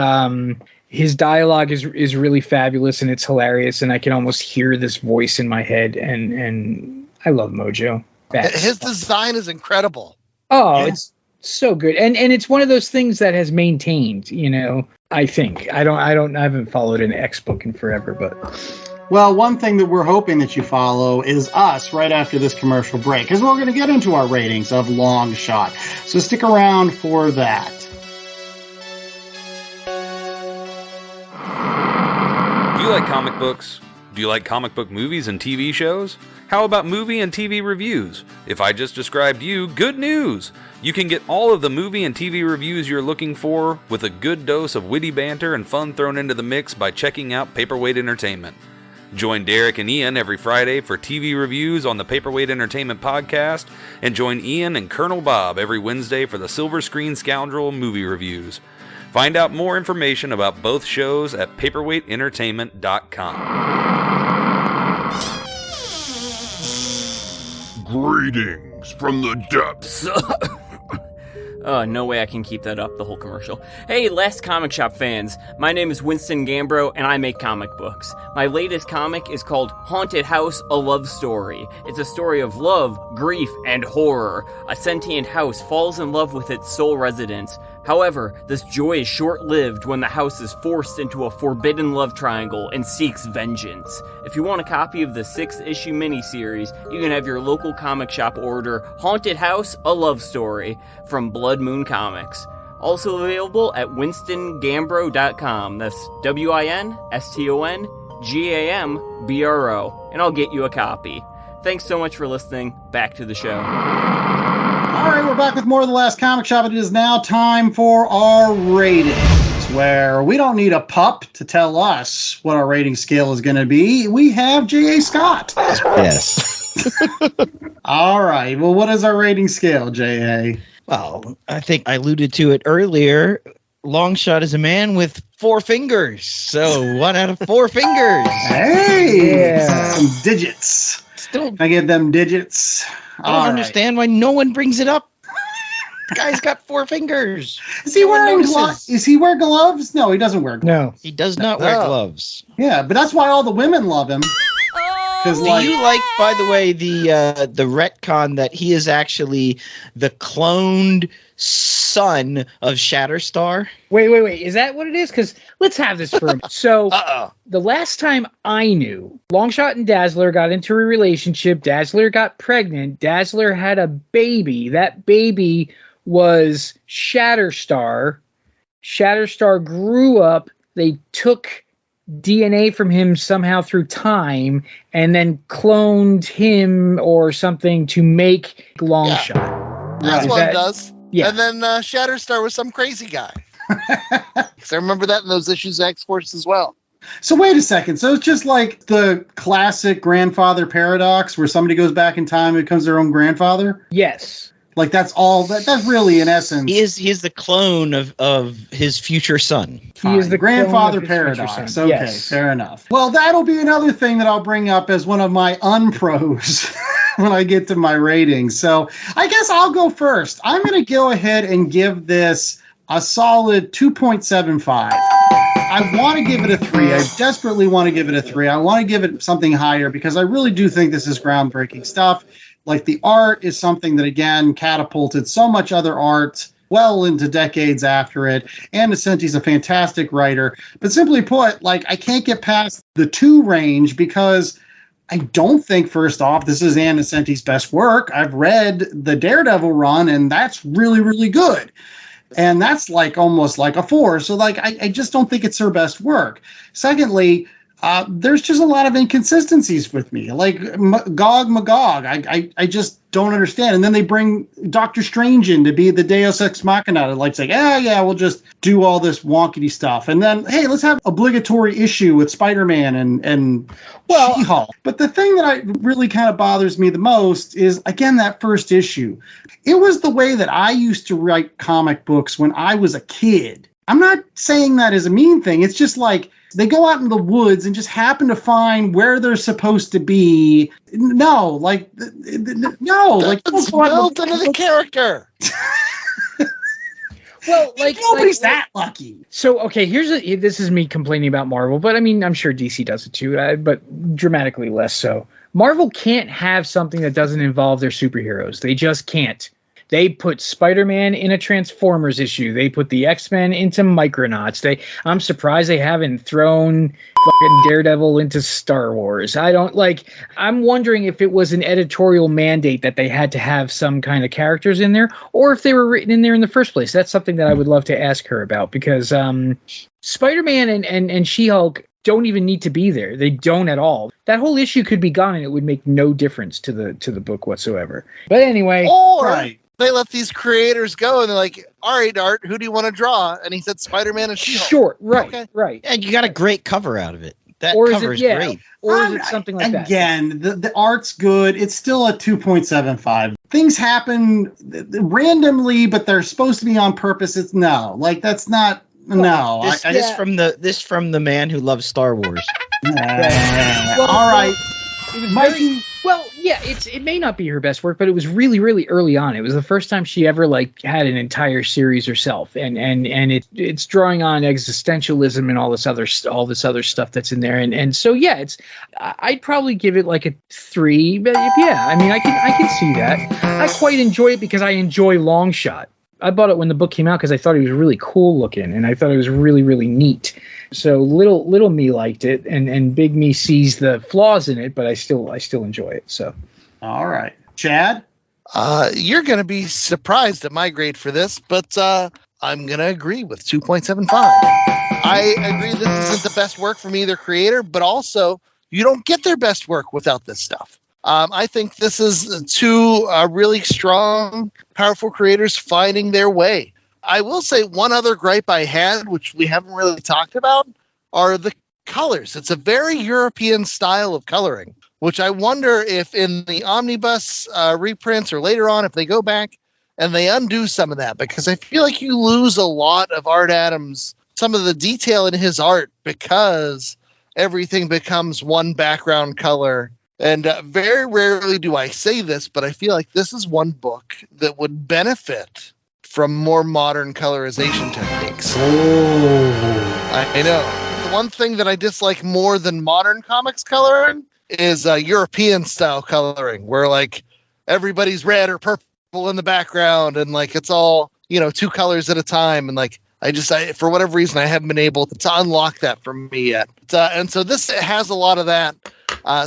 his dialogue is really fabulous, and it's hilarious. And I can almost hear this voice in my head. And I love Mojo. His design is incredible. Oh, it's so good. And it's one of those things that has maintained, you know, I think. I haven't followed an X book in forever, but. Well, one thing that we're hoping that you follow is us right after this commercial break, because we're going to get into our ratings of Longshot. So stick around for that. Do you like comic books? Do you like comic book movies and TV shows? How about movie and TV reviews? If I just described you, good news! You can get all of the movie and TV reviews you're looking for with a good dose of witty banter and fun thrown into the mix by checking out Paperweight Entertainment. Join Derek and Ian every Friday for TV reviews on the Paperweight Entertainment podcast, and join Ian and Colonel Bob every Wednesday for the Silver Screen Scoundrel movie reviews. Find out more information about both shows at paperweightentertainment.com. Greetings from the depths. No way I can keep that up, the whole commercial. Hey, Last Comic Shop fans. My name is Winston Gambro, and I make comic books. My latest comic is called Haunted House, A Love Story. It's a story of love, grief, and horror. A sentient house falls in love with its sole residents. However, this joy is short-lived when the house is forced into a forbidden love triangle and seeks vengeance. If you want a copy of the 6-issue miniseries, you can have your local comic shop order Haunted House, A Love Story from Blood Moon Comics. Also available at winstongambro.com. That's WINSTONGAMBRO. And I'll get you a copy. Thanks so much for listening. Back to the show. All right, we're back with more of The Last Comic Shop. It is now time for our ratings, where we don't need a pup to tell us what our rating scale is going to be. We have J.A. Scott. Yes. All right. Well, what is our rating scale, J.A.? Well, I think I alluded to it earlier. Longshot is a man with 4 fingers. So 1 out of 4 fingers. Hey, some digits. Still, Can I get them digits? I don't understand why no one brings it up. The guy's got 4 fingers. Is he wearing gloves? Is he wear gloves? No, he doesn't wear gloves. No. He does not wear gloves. Yeah, but that's why all the women love him. Do you like, by the way, the retcon that he is actually the cloned son of Shatterstar? Wait. Is that what it is? Because let's have this for a minute. So the last time I knew, Longshot and Dazzler got into a relationship. Dazzler got pregnant. Dazzler had a baby. That baby was Shatterstar. Shatterstar grew up. They took DNA from him somehow through time and then cloned him or something to make Longshot. Yeah. That's what it does. Yeah. And then Shatterstar was some crazy guy. Because I remember that in those issues of X-Force as well. So wait a second. So it's just like the classic grandfather paradox where somebody goes back in time and becomes their own grandfather? Yes. Like that's all that's really in essence. He is the clone of his future son. Fine. He is the grandfather clone of his paradox. future son. Okay, Yes. fair enough. Well, that'll be another thing that I'll bring up as one of my unpros when I get to my ratings. So I guess I'll go first. I'm going to go ahead and give this a solid 2.75. I want to give it a 3. I desperately want to give it a 3. I want to give it something higher because I really do think this is groundbreaking stuff. Like the art is something that, again, catapulted so much other art well into decades after it. And Nocenti's a fantastic writer. But simply put, like I can't get past the 2 range because I don't think, first off, this is Ann Nocenti's best work. I've read the Daredevil run, and that's really, really good. And that's like almost like a 4. So like I just don't think it's her best work. Secondly, there's just a lot of inconsistencies with me. Like Gog Magog, I just don't understand. And then they bring Doctor Strange in to be the Deus Ex Machina. Like saying, yeah, we'll just do all this wonkety stuff. And then, hey, let's have obligatory issue with Spider-Man and She-Hulk. But the thing that really kind of bothers me the most is, again, that first issue. It was the way that I used to write comic books when I was a kid. I'm not saying that as a mean thing. It's just like they go out in the woods and just happen to find where they're supposed to be. No, like it's built into the character. Well, like nobody's that lucky. So, okay, this is me complaining about Marvel, but I mean, I'm sure DC does it too, but dramatically less so. Marvel can't have something that doesn't involve their superheroes. They just can't. They put Spider-Man in a Transformers issue. They put the X-Men into Micronauts. I'm surprised they haven't thrown fucking Daredevil into Star Wars. I'm wondering if it was an editorial mandate that they had to have some kind of characters in there, or if they were written in there in the first place. That's something that I would love to ask her about, because Spider-Man and She-Hulk don't even need to be there. They don't at all. That whole issue could be gone and it would make no difference to the book whatsoever. But anyway. Right. They let these creators go, and they're like, all right, Art, who do you want to draw? And he said Spider-Man and She-Hulk. Sure, right, okay. Right. And you got a great cover out of it. That cover is great. Or is it something like that? Again, the art's good. It's still a 2.75. Things happen randomly, but they're supposed to be on purpose. That's not. No. This from the man who loves Star Wars. All right. Mikey. It may not be her best work, but it was really, really early on. It was the first time she ever had an entire series herself, and it's drawing on existentialism and all this other stuff that's in there, and so I'd probably give it like a 3, but yeah, I mean I can see that. I quite enjoy it because I enjoy Longshot. I bought it when the book came out because I thought he was really cool looking, and I thought it was really, really neat. So little me liked it, and big me sees the flaws in it, but I still enjoy it. So, all right, Chad, you're going to be surprised at my grade for this, but I'm going to agree with 2.75. I agree this isn't the best work from either creator, but also you don't get their best work without this stuff. I think this is two really strong, powerful creators finding their way. I will say one other gripe I had, which we haven't really talked about, are the colors. It's a very European style of coloring, which I wonder if in the omnibus reprints or later on, if they go back and they undo some of that, because I feel like you lose a lot of Art Adams, some of the detail in his art, because everything becomes one background color. And very rarely do I say this, but I feel like this is one book that would benefit from more modern colorization techniques. Oh, I know. The one thing that I dislike more than modern comics coloring is European style coloring, where everybody's red or purple in the background, and it's all 2 colors at a time, and I for whatever reason I haven't been able to unlock that for me yet. And so this has a lot of that.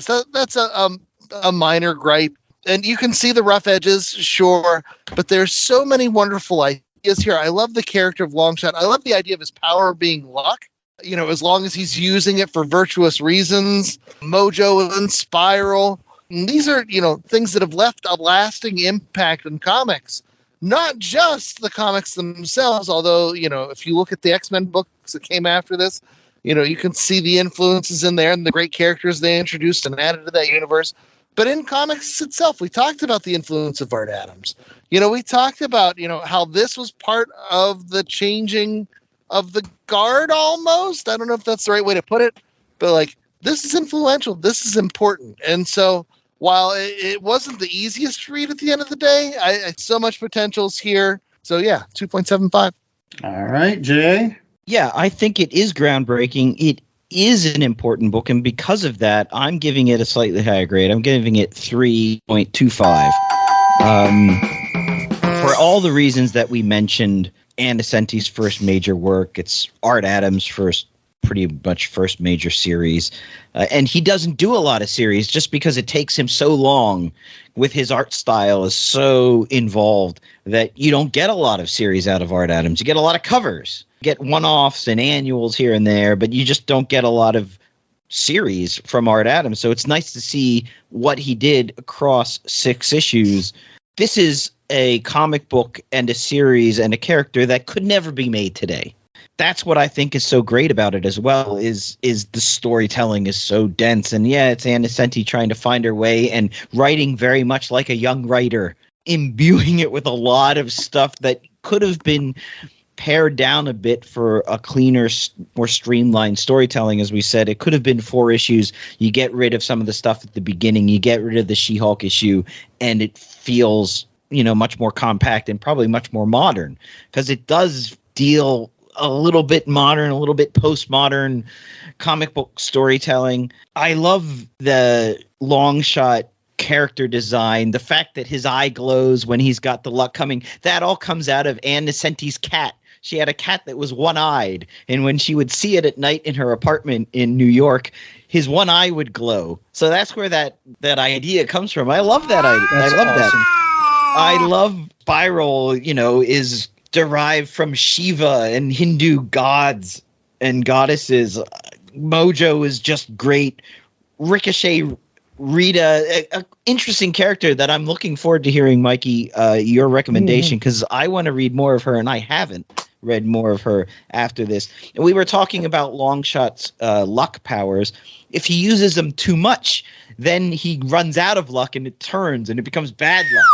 So that's a minor gripe. And you can see the rough edges, sure, but there's so many wonderful ideas here. I love the character of Longshot. I love the idea of his power being luck, as long as he's using it for virtuous reasons. Mojo and Spiral. And these are, things that have left a lasting impact in comics. Not just the comics themselves, although, if you look at the X-Men books that came after this, you can see the influences in there and the great characters they introduced and added to that universe. But in comics itself, we talked about the influence of Art Adams. We talked about, how this was part of the changing of the guard almost. I don't know if that's the right way to put it, but this is influential. This is important. And so while it wasn't the easiest read at the end of the day, I so much potential's here. So yeah, 2.75. All right, Jay. Yeah, I think it is groundbreaking. It is an important book, and because of that, I'm giving it a slightly higher grade. I'm giving it 3.25. For all the reasons that we mentioned, Ann Nocenti's first major work, it's Art Adams' first pretty much first major series. And he doesn't do a lot of series just because it takes him so long with his art style is so involved that you don't get a lot of series out of Art Adams. You get a lot of covers, you get one-offs and annuals here and there, but you just don't get a lot of series from Art Adams. So it's nice to see what he did across 6 issues. This is a comic book and a series and a character that could never be made today. That's what I think is so great about it as well, is the storytelling is so dense. And yeah, it's Ann Nocenti trying to find her way and writing very much like a young writer, imbuing it with a lot of stuff that could have been pared down a bit for a cleaner, more streamlined storytelling. As we said, it could have been 4 issues. You get rid of some of the stuff at the beginning, you get rid of the She-Hulk issue, and it feels, much more compact and probably much more modern, because it does deal a little bit modern, a little bit postmodern comic book storytelling. I love the Longshot character design, the fact that his eye glows when he's got the luck coming. That all comes out of Ann Nocenti's cat. She had a cat that was one-eyed, and when she would see it at night in her apartment in New York, his one eye would glow. So that's where that idea comes from. I love that idea. I love awesome. that. I love Spiral, is derived from Shiva and Hindu gods and goddesses. Mojo is just great. Ricochet Rita, an interesting character that I'm looking forward to hearing, Mikey, your recommendation, because I want to read more of her, and I haven't read more of her after this. And we were talking about Longshot's luck powers. If he uses them too much, then he runs out of luck and it turns and it becomes bad luck,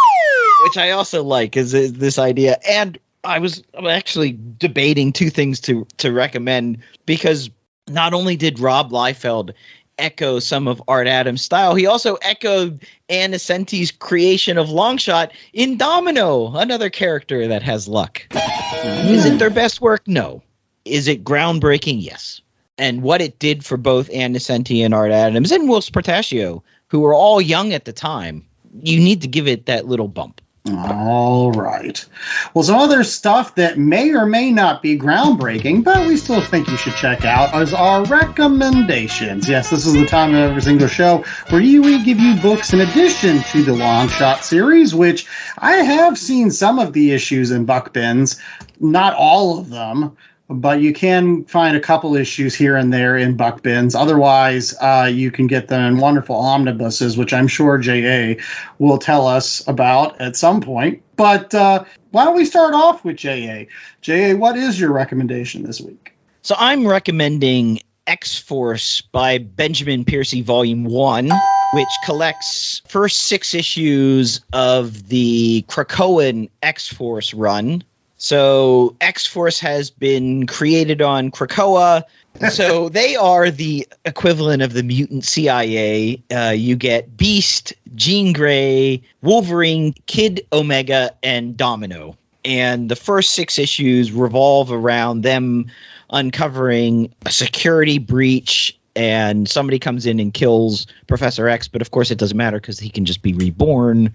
which I also like, is this idea. And I'm actually debating 2 things to recommend, because not only did Rob Liefeld echo some of Art Adams' style, he also echoed Ann Nocenti's creation of Longshot in Domino, another character that has luck. Is it their best work? No. Is it groundbreaking? Yes. And what it did for both Ann Nocenti and Art Adams and Whilce Portacio, who were all young at the time, you need to give it that little bump. All right. Well, some other stuff that may or may not be groundbreaking, but we still think you should check out, is our recommendations. Yes, this is the time of every single show where we give you books in addition to the Longshot series, which I have seen some of the issues in Buck Bins, not all of them, but you can find a couple issues here and there in Buck Bins. Otherwise, you can get them in wonderful omnibuses, which I'm sure J.A. will tell us about at some point. But why don't we start off with J.A.? J.A., what is your recommendation this week? So I'm recommending X-Force by Benjamin Piercy Volume 1, which collects first 6 issues of the Krakoan X-Force run. So X-Force has been created on Krakoa. So they are the equivalent of the mutant CIA. You get Beast, Jean Grey, Wolverine, Kid Omega, and Domino. And the first 6 issues revolve around them uncovering a security breach, and somebody comes in and kills Professor X, but of course it doesn't matter because he can just be reborn.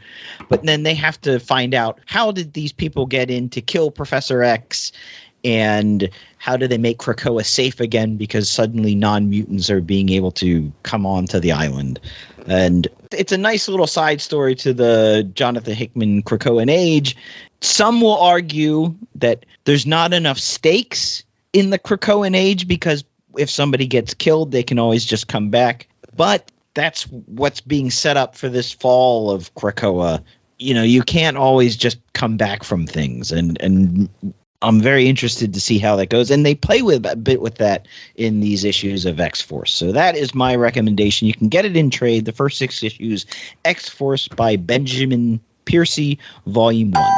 But then they have to find out, how did these people get in to kill Professor X, and how do they make Krakoa safe again, because suddenly non-mutants are being able to come onto the island. And it's a nice little side story to the Jonathan Hickman Krakoan Age. Some will argue that there's not enough stakes in the Krakoan Age, because if somebody gets killed, they can always just come back. But that's what's being set up for this fall of Krakoa. You can't always just come back from things. And I'm very interested to see how that goes. And they play with a bit with that in these issues of X-Force. So that is my recommendation. You can get it in trade, the first 6 issues, X-Force by Benjamin Piercy, Volume 1.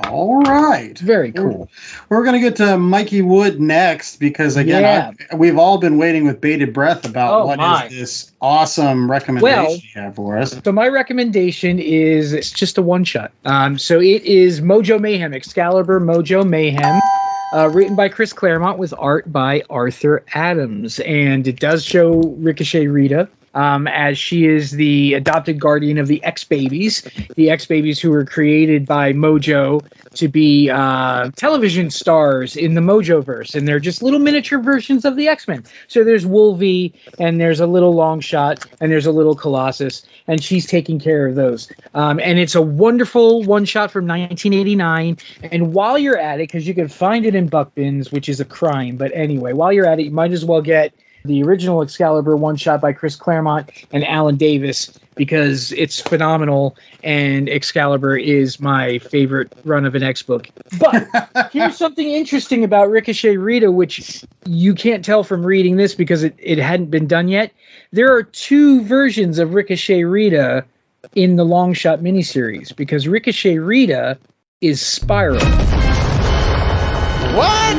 All right. Very cool. We're going to get to Mikey Wood next, because, again, we've all been waiting with bated breath about what is this awesome recommendation you have for us. So my recommendation is, it's just a one-shot. So it is Mojo Mayhem, Excalibur Mojo Mayhem, written by Chris Claremont with art by Arthur Adams. And it does show Ricochet Rita. as she is the adopted guardian of the X-Babies, who were created by Mojo to be television stars in the Mojoverse, and they're just little miniature versions of the X-Men. So there's Wolvie, and there's a little Longshot, and there's a little Colossus, and she's taking care of those. And it's a wonderful one-shot from 1989, and while you're at it, because you can find it in Buck Bins, which is a crime, but anyway, while you're at it, you might as well get the original Excalibur one-shot by Chris Claremont and Alan Davis, because it's phenomenal, and Excalibur is my favorite run of an X book. But here's something interesting about Ricochet Rita, which you can't tell from reading this because it hadn't been done yet. There are 2 versions of Ricochet Rita in the Longshot miniseries, because Ricochet Rita is Spiral. What?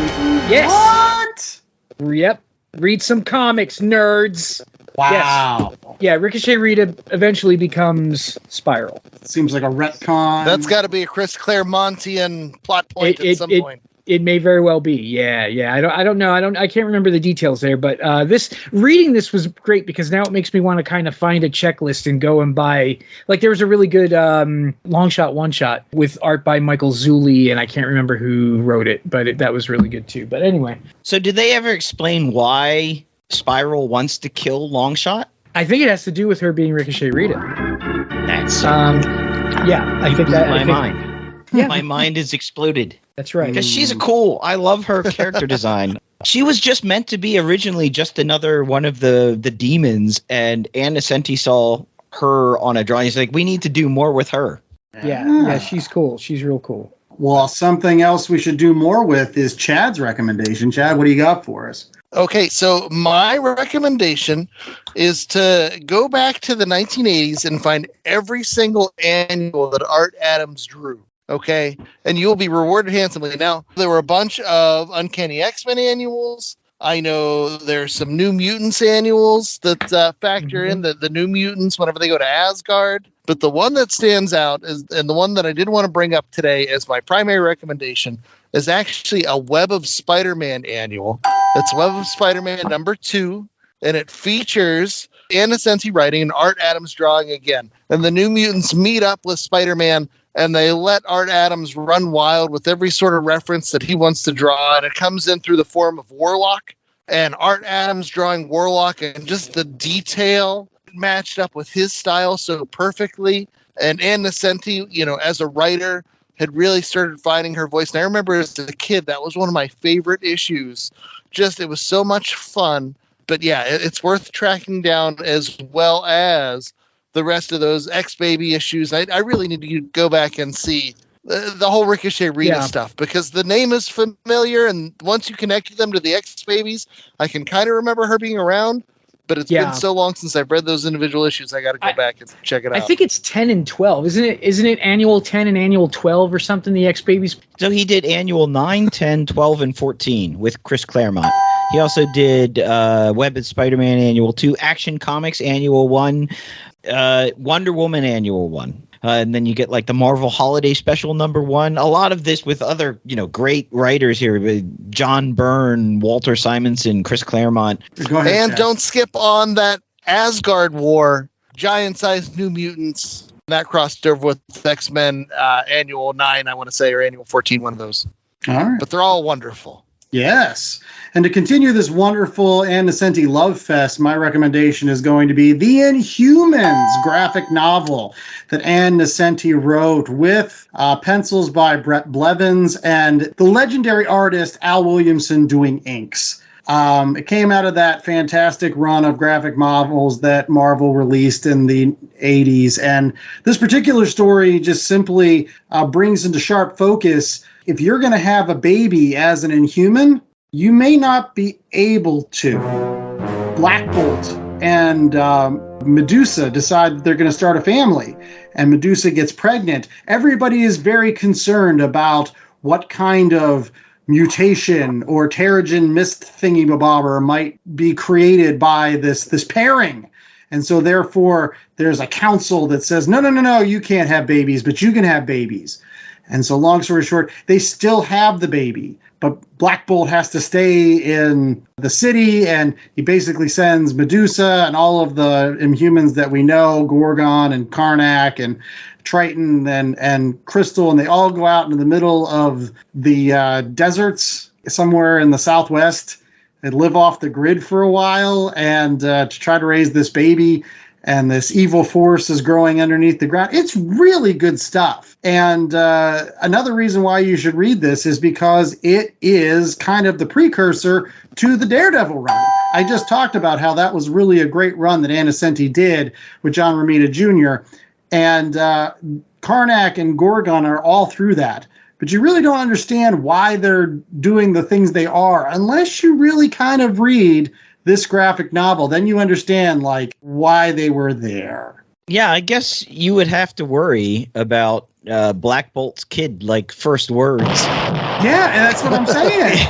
Yes. What? Yep. Read some comics, nerds. Wow. Yes. Yeah, Ricochet Rita eventually becomes Spiral. Seems like a retcon. That's got to be a Chris Claremontian plot point at some point. It may very well be. Yeah. I don't know. I can't remember the details there, but reading this was great because now it makes me want to kind of find a checklist and go and buy. Like there was a really good Longshot one-shot with art by Michael Zulli, and I can't remember who wrote it, but that was really good too. But anyway. So did they ever explain why Spiral wants to kill Longshot? I think it has to do with her being Ricochet Rita. That's yeah. I think that my mind. Yeah. My mind is exploded. That's right. Because she's I love her character design. She was just meant to be originally just another one of the demons, and Ann Nocenti saw her on a drawing. He's like, we need to do more with her. Yeah, she's cool. She's real cool. Well, something else we should do more with is Chad's recommendation. Chad, what do you got for us? Okay, so my recommendation is to go back to the 1980s and find every single annual that Art Adams drew. Okay, and you'll be rewarded handsomely. Now, there were a bunch of Uncanny X-Men annuals. I know there's some New Mutants annuals that factor in the New Mutants whenever they go to Asgard. But the one that stands out is, and the one that I did want to bring up today as my primary recommendation, is actually a Web of Spider-Man annual. It's Web of Spider-Man #2, and it features Ann Nocenti writing and Art Adams drawing again. And the New Mutants meet up with Spider-Man, and they let Art Adams run wild with every sort of reference that he wants to draw. And it comes in through the form of Warlock. And Art Adams drawing Warlock, and just the detail matched up with his style so perfectly. And Ann Nocenti, as a writer, had really started finding her voice. And I remember as a kid, that was one of my favorite issues. It was so much fun. But yeah, it's worth tracking down, as well as the rest of those X-Baby issues. I really need to go back and see the whole Ricochet Rita stuff, because the name is familiar, and once you connect them to the X-Babies, I can kind of remember her being around, but it's been so long since I've read those individual issues, I got to go back and check it out. I think it's 10 and 12, isn't it annual 10 and annual 12 or something, the X-Babies? So he did annual 9, 10, 12, and 14 with Chris Claremont. He also did Web of Spider-Man annual 2, Action Comics annual 1, Wonder Woman annual 1. And then you get like the Marvel Holiday Special #1. A lot of this with other, great writers here. John Byrne, Walter Simonson, Chris Claremont. Go ahead, and Chad. don't skip on that Asgard War, giant-sized New Mutants. That crossed over with X-Men annual 9, I want to say, or annual 14, one of those. All right. But they're all wonderful. Yes. And to continue this wonderful Ann Nocenti love fest, my recommendation is going to be The Inhumans graphic novel that Ann Nocenti wrote with pencils by Brett Blevins and the legendary artist Al Williamson doing inks. It came out of that fantastic run of graphic novels that Marvel released in the 80s. And this particular story just simply brings into sharp focus, if you're going to have a baby as an Inhuman, you may not be able to. Black Bolt and Medusa decide that they're going to start a family, and Medusa gets pregnant. Everybody is very concerned about what kind of mutation or Terrigen mist thingy-mabobber might be created by this pairing. And so therefore there's a council that says, no, you can't have babies, but you can have babies. And so long story short, they still have the baby, but Black Bolt has to stay in the city, and he basically sends Medusa and all of the Inhumans that we know, Gorgon and Karnak and Triton and Crystal, and they all go out into the middle of the deserts somewhere in the Southwest and live off the grid for a while and to try to raise this baby. And this evil force is growing underneath the ground. It's really good stuff. And another reason why you should read this is because it is kind of the precursor to the Daredevil run. I just talked about how that was really a great run that Ann Nocenti did with John Romita Jr. And Karnak and Gorgon are all through that. But you really don't understand why they're doing the things they are unless you really kind of read this graphic novel. Then you understand like why they were there. Yeah, I guess you would have to worry about Black Bolt's kid, like first words. Yeah, and that's what I'm saying.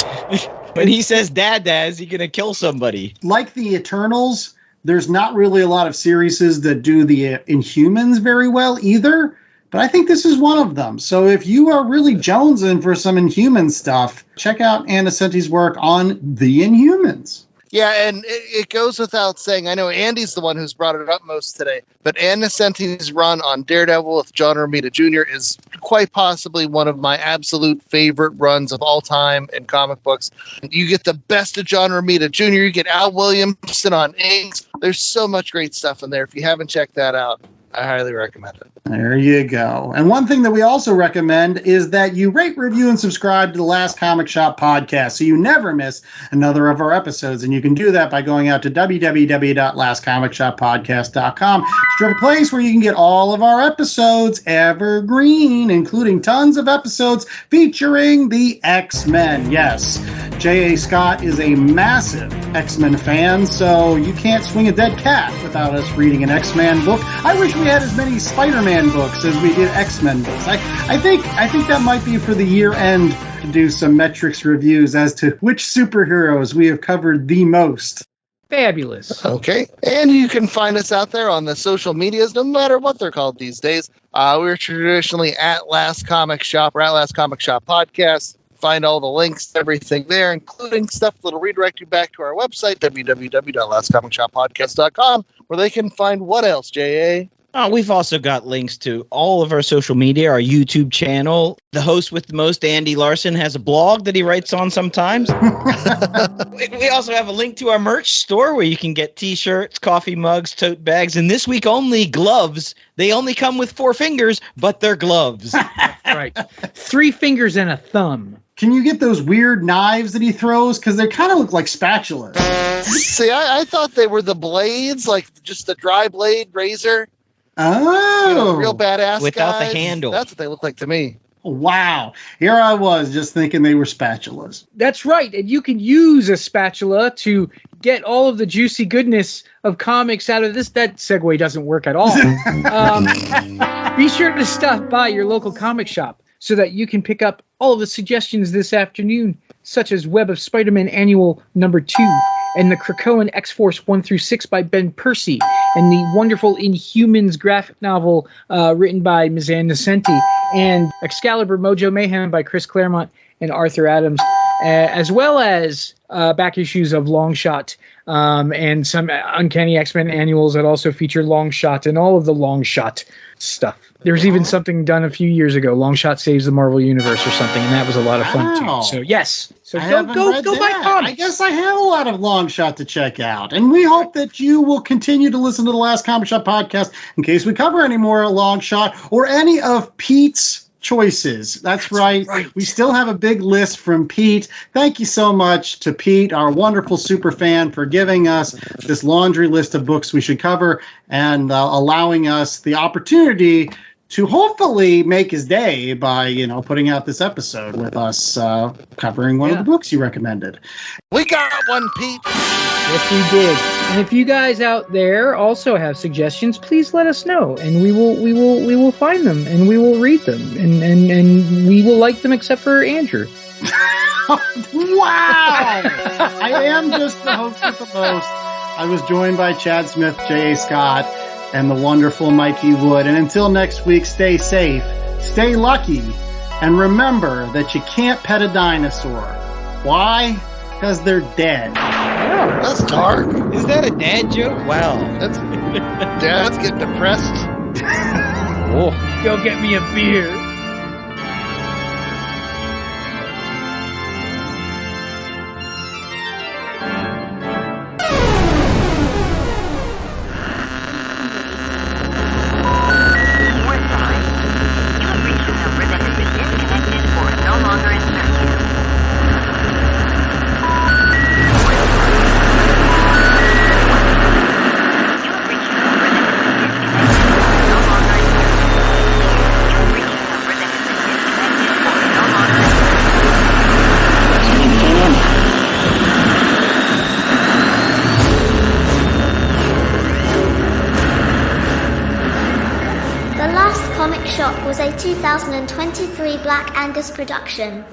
When he says dad, is he going to kill somebody? Like the Eternals, there's not really a lot of series that do the Inhumans very well either. But I think this is one of them. So if you are really jonesing for some Inhuman stuff, check out Ann Nocenti's work on the Inhumans. Yeah, and it goes without saying. I know Andy's the one who's brought it up most today, but Ann Nocenti's run on Daredevil with John Romita Jr. is quite possibly one of my absolute favorite runs of all time in comic books. You get the best of John Romita Jr., you get Al Williamson on inks. There's so much great stuff in there. If you haven't checked that out, I highly recommend it. There you go. And one thing that we also recommend is that you rate, review, and subscribe to the Last Comic Shop podcast so you never miss another of our episodes. And you can do that by going out to www.lastcomicshoppodcast.com. It's a place where you can get all of our episodes evergreen, including tons of episodes featuring the X-Men. Yes, J.A. Scott is a massive X-Men fan, so you can't swing a dead cat without us reading an X-Men book. I wish we had as many Spider-Man books as we did X-Men books. I think that might be for the year end to do some metrics reviews as to which superheroes we have covered the most. Fabulous. Okay. And you can find us out there on the social medias, no matter what they're called these days. We're traditionally at Last Comic Shop or at Last Comic Shop Podcast. Find all the links, everything there, including stuff that'll redirect you back to our website, www.lastcomicshoppodcast.com, where they can find what else, J.A.? We've also got links to all of our social media, our YouTube channel. The host with the most, Andy Larson, has a blog that he writes on sometimes. We also have a link to our merch store where you can get T-shirts, coffee mugs, tote bags, and this week only gloves. They only come with 4 fingers, but they're gloves. Right. 3 fingers and a thumb. Can you get those weird knives that he throws? Because they kind of look like spatulas. See, I thought they were the blades, like just the dry blade razor. Oh. You know, real badass without guys. the handle. That's what they look like to me. Wow. Here I was just thinking they were spatulas. That's right. And you can use a spatula to get all of the juicy goodness of comics out of this. That segue doesn't work at all. Be sure to stop by your local comic shop so that you can pick up all of the suggestions this afternoon, such as Web of Spider-Man Annual number 2 and the Krakoan X-Force 1-6 by Ben Percy and the wonderful Inhumans graphic novel written by Ms. Ann Nocenti and Excalibur Mojo Mayhem by Chris Claremont and Arthur Adams, as well as back issues of Longshot and some Uncanny X-Men annuals that also feature Longshot and all of the Longshot stuff. There's even something done a few years ago, Longshot Saves the Marvel Universe or something, and that was a lot of fun too. So yes, so go buy comics. I guess I have a lot of Longshot to check out, and we hope that you will continue to listen to the Last Comic Shop podcast in case we cover any more Longshot or any of Pete's choices. That's right. We still have a big list from Pete. Thank you so much to Pete, our wonderful super fan, for giving us this laundry list of books we should cover and allowing us the opportunity to hopefully make his day by, putting out this episode with us covering one of the books you recommended. We got one, Pete. Yes, we did. And if you guys out there also have suggestions, please let us know, and we will find them and we will read them and we will like them, except for Andrew. Wow! I am just the host with the most. I was joined by Chad Smith, J.A. Scott, and the wonderful Mikey Wood. And until next week, stay safe, stay lucky, And remember that you can't pet a dinosaur. Why? Because they're dead. That's dark. Is that a dad joke? Wow. Dads get depressed. Oh. Go get me a beer. Was a 2023 Black Angus production.